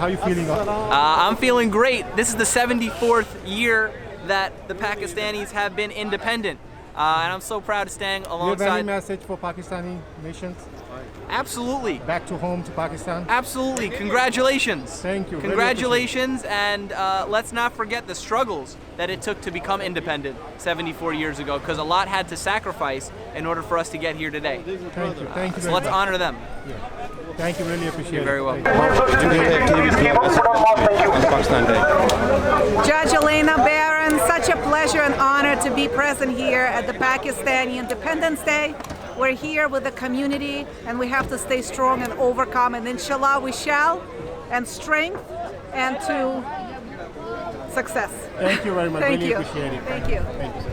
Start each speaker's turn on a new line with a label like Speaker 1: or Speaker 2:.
Speaker 1: How you feeling?
Speaker 2: I'm feeling great. This is the 74th year that the Pakistanis have been independent. And I'm so proud of staying
Speaker 1: Do you have any
Speaker 2: alongside.
Speaker 1: message for Pakistani nations?
Speaker 2: Absolutely.
Speaker 1: Back to home to Pakistan?
Speaker 2: Absolutely. Congratulations.
Speaker 1: Thank you. Really
Speaker 2: Congratulations. And let's not forget the struggles that it took to become independent 74 years ago, because a lot had to sacrifice in order for us to get here today.
Speaker 1: Thank you. Thank you
Speaker 2: So
Speaker 1: very
Speaker 2: let's
Speaker 1: much.
Speaker 2: honor them.
Speaker 1: Yeah. Thank you. Really appreciate
Speaker 2: You're very
Speaker 1: it.
Speaker 2: welcome.
Speaker 3: Judge Elena Barron, such a pleasure and honor to be present here at the Pakistani Independence Day. We're here with the community and we have to stay strong and overcome, and inshallah we shall, and strength and to success.
Speaker 1: Thank you very much.
Speaker 3: Thank
Speaker 1: Really
Speaker 3: you.
Speaker 1: appreciate it.
Speaker 3: Thank you.
Speaker 1: Thank you, sir.